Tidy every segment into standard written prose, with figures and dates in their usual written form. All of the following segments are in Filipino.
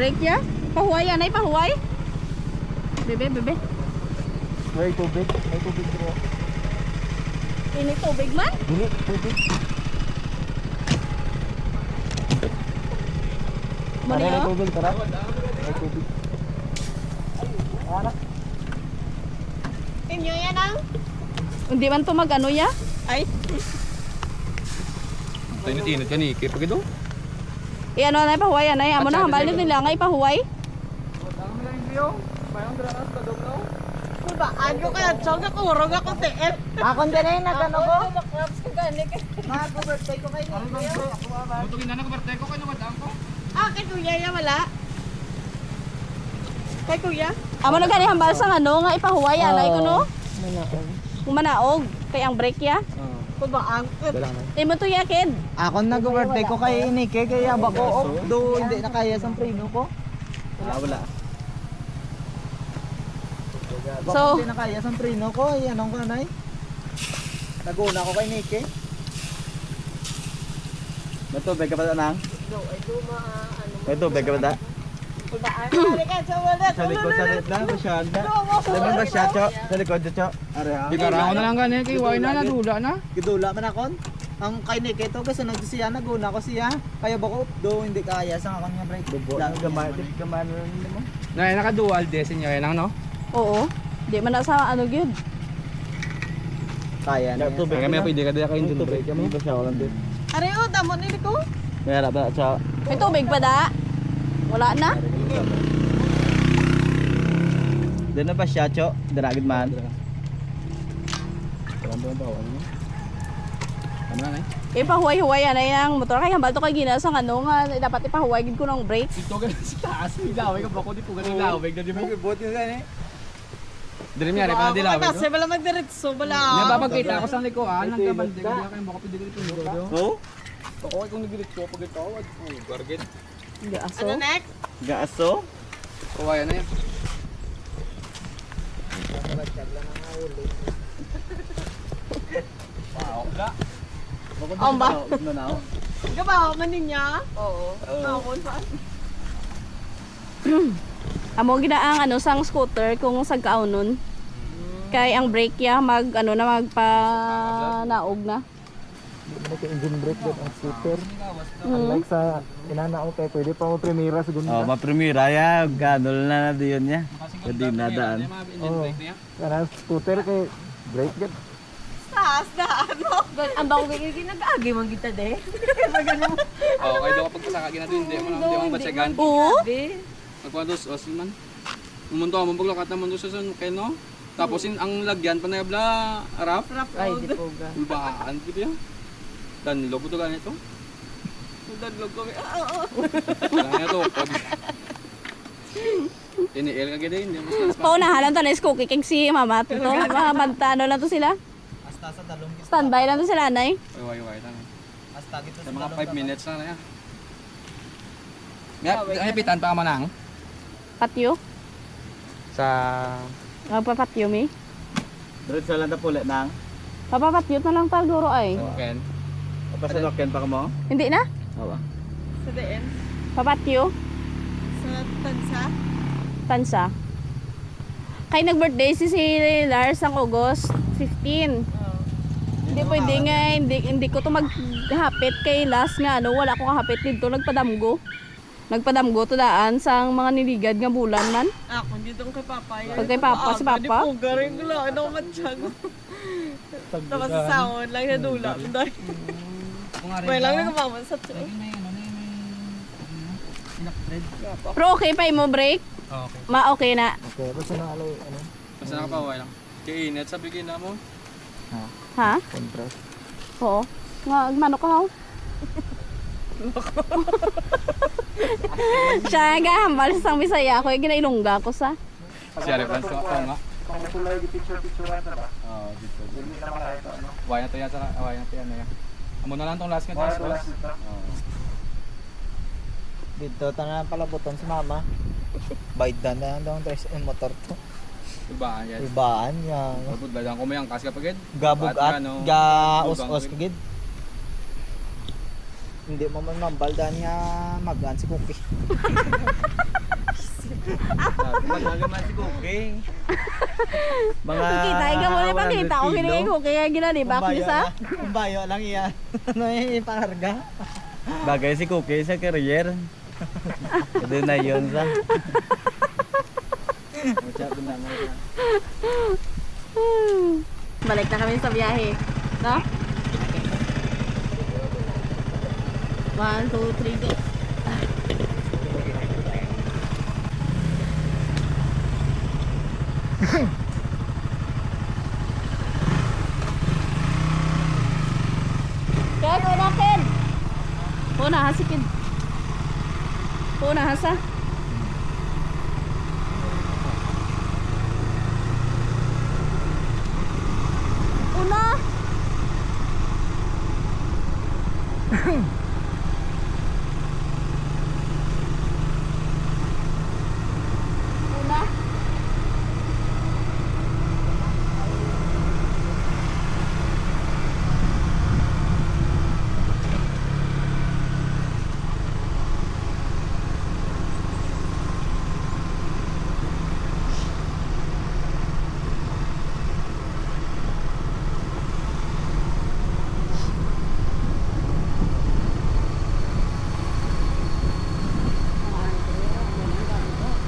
break ya. Pahuway yan ay pahuway. Bebe, bebe. May tubig bro. Ini tubig man? Dili, tubig. Mani May oh. tubig, tara. May tubig. Anak. Inyo yan ang? Hindi man to mag-ano ya? Ay. Tinit-init yan eh. Kaya pag ito. Ano na pahuway yan ay. Amo na hambal nila nga ipahuway. Diba, ano kaya? Tsong ako, urong ako tiit. Akon din eh, nagano ko. Mag-birthday ko kayo. Butugin na birthday ko kayo madam ko. Kay kuya yan wala. Kay kuya? Amo na gani hambal sa ano nga ipahuway yan ay kuno. Manaog. Kumanaog kay ang break ya. Diba, ang? Imo to ya kid. Akon nag-birthday ko kay Nike, kaya bako do hindi na kaya sa preno ko. Wala. Bako So- hindi na kaya sa preno ko, ay anong kanay? Naguna ko kay Nike. Matubig ka pa da nang? Ay, duma, ano. Matubig ka pa da? Diba, ano ka? Sa wala. Sa likod sa lit na, masyada. Lamin ba siya, Cho? Sa likod, Cho? Are ha? Di karaho na lang gani. Kaya why na nadula na. Gidula man akon. Ang kay Nike to kasi siya naguna ko siya. Kaya bako do hindi kaya sa akon nga break. Gamay mo. Na naka-dual desin niya yan no. Oo. Di man na sa ano gyud. Kaya na. Kaya may pwede ka daya kayo dun break mo. Ba siya walang din. Ariyo, damo nili ko. Kaya ba Cho? May tubig pa da? Wala na? Doon na ba siya, Cho? Daragid man. Ano na eh? Ipahuway-huway yan ay ang motor kay hambal to kay gina sa ano nga dapat ipahuway gid ko ng break. Ito ganun sa taas. Ilaway ka ba ko dito ganun ilaway na di mo. Buti na eh. Dili mo yari pa na dilaway. Kasi wala magdiretso, wala. Yan babagkita ako sa likuan. Nagkabandig. Hindi kayo baka pwede dito nito. Oh? Okay kung nagilit ko pag ito. Garget. Hindi aso. Ano next? Gaaso? Kawayan na yan. Wow. Ang ba? Gabaho man niya? Oo. Ako pa. Amo ginaang ano sang scooter kung sagkaunon. Kay ang brake ya mag ano na magpa naog na. Naka-engine brake doon ang scooter. Mm. Unlike sa inanao kay pwede pa mo primera segunda. Oh, maprimira ya, ganol na na diyon niya. Hindi nadaan. Oh. Kana scooter kay brake gud. Taas na ano? Ang bago kay ginag-agi man kita de. Oo, kayo daw kapag pasaka ginatu hindi mo batsagan. Oo. Nagkwantos os man. Mumunto mo paglakat naman do sa sun kay no. Tapos ang lagyan pa na bla rap. Ay, di po ga. Ulbaan gitu ya. Dan lobo to ganito. Dadlog ko. Kaya to. Ini el kagad din. Paunahan lang to na cookie kay si mama to. Mabanta ano lang to sila. Hasta sa talong gis. Standby lang to sila nay. Way tan. Hasta gito Sa mga 5 minutes na ya. Nga, pitan pa ka manang Patio. sa Magpapatio mi. Diretso lang ta pula nang. Papapatio na lang tao duro ay. Ken. Pasalokyan pa ka mo? Hindi na? Awa. Sa DN? Papatio. Sa Tansa? Tansa. Kay nag-birthday si Lars ang August 15. Hindi pwede nga, hindi ko to maghapit kay Lars nga ano, wala ko kahapit dito, nagpadamgo. Nagpadamgo to daan sa mga niligad nga bulan man. Ako, hindi doon kay Papa. Pag kay Papa, si Papa? Hindi po, garing ko lang. Ano matsyag? Tapos sa sahon lang sa dula. May lang nagmamaman sa tiyo. Pero okay pa mo break? Okay. Okay na. Okay, basta na aloy ano? Basta nakapaway lang. Kay init sabi na mo. Ha? Contrast. Oo. Nga, mano ka ho? Siya nga, hambal sa Bisaya ako, ginailungga ko sa. Siya reference ko nga. Kung kulay di picture na ba? Oo, dito. Hindi na makita ano. Waya to yan sa waya to yan na yan. Amo na lang tong last nga to. Dito tanan palabuton si mama. Baydan na lang tres ang motor to. Ibaan yan. Ibaan niya. Pagod ba lang kumayang kas kapagid? Gabug Ba't at nga, no? ga Lubang us-us kagid. Hindi mo man mambaldan niya magan si Cookie. Magagaman si Cookie. Mga Kita ka mo na pakita ko 100 kini ko kaya ginalibak niyo sa. Umbayo lang iyan. Ano yung ipakarga? Bagay si Cookie sa career. Ito na yun sa. Balik na kami sa biyahe. No? 1, 2, 3, go. Ken, una Ken. Una ha si Ken. Una ha sa. Una. Una.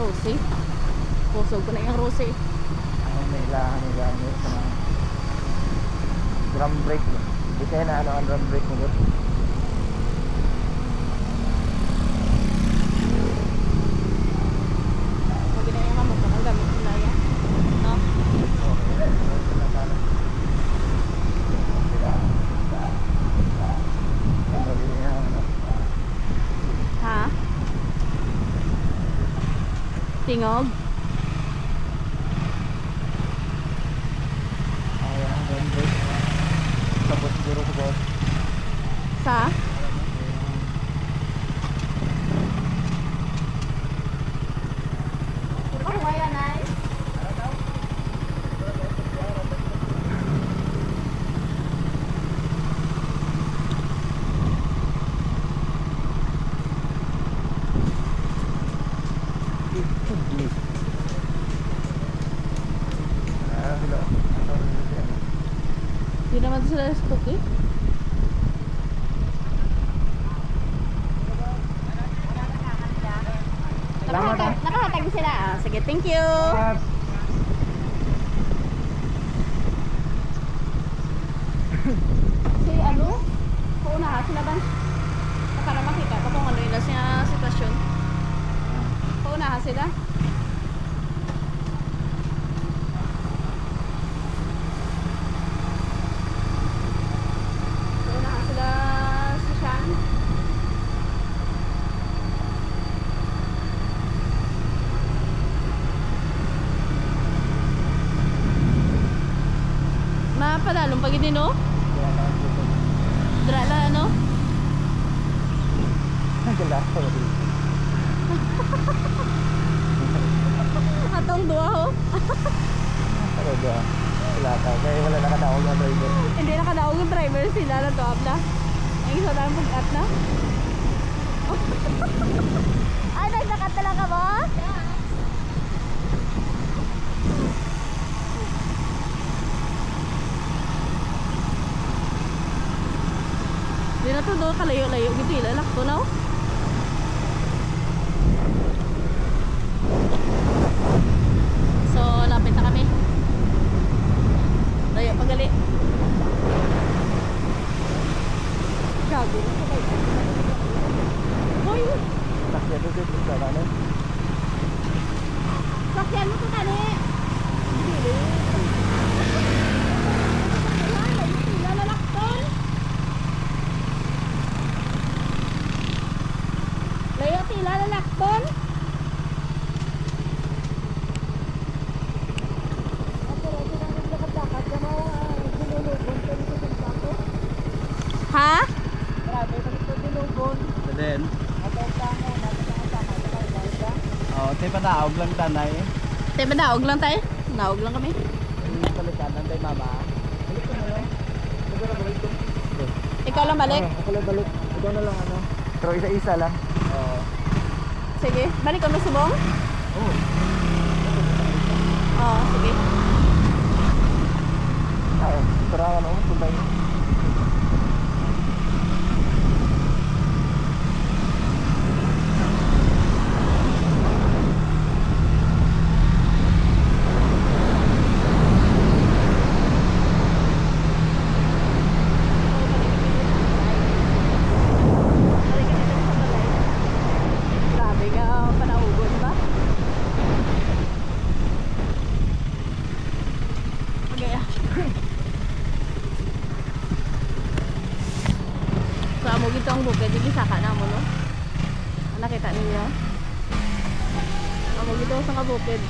Rosy. Pusog ko na yung Rosy. Ang may ilahan ng gamit sa mga drum brake. Hindi kaya na ano ang drum brake mo. Pag ginayang mo ang gamit nila yan. No? Ha? Tingog? Ayan, drum brake. Tapos siguro ko boss. Sa? Oh, maya nice. Ah, hello. Hindi naman sila spooky. Nakahatag sila. Ah, sige, thank you. Si ano? Paunaha sila ba? Para makita ko kung ano yung nasa sitwasyon. Paunaha sila. Paunaha sila si Sean. Mapadalong pag hindi no? Dra na ano? Nagalaw ko rin. Atong duwa ho. Pero ba? Wala ka. Kaya wala nakatawag na driver. Hindi nakadaog yung driver sila na to na. Ang isa lang bugat na. Ay, nagsakat talaga mo? Di na to doon kalayo-layo gitu ilalak to no? So, lapit na kami. Layo pagali. Gago. Hoy, Sakya doon dito sa kanan. sakyan mo to tani. Dili. Lalakton. Layo tila lalakton. Ha? Then, oh, tayo pataog lang tanay. Tayo ba naog lang tayo? Naog lang kami. Yung palikanan kay mama. Balik ko na lang. Ikaw lang balik. Ako lang balik. Ikaw na lang ano. Pero isa-isa lang. Oo. Sige, balik ko na subong. Oh. Oo, sige. Oo, turawan ako, tubay. Grabe ka, panaugon ba? Okay. So, amo gito ang bukid, hindi saka na mo, no? Nakita ninyo? Amo gito sa kabukid.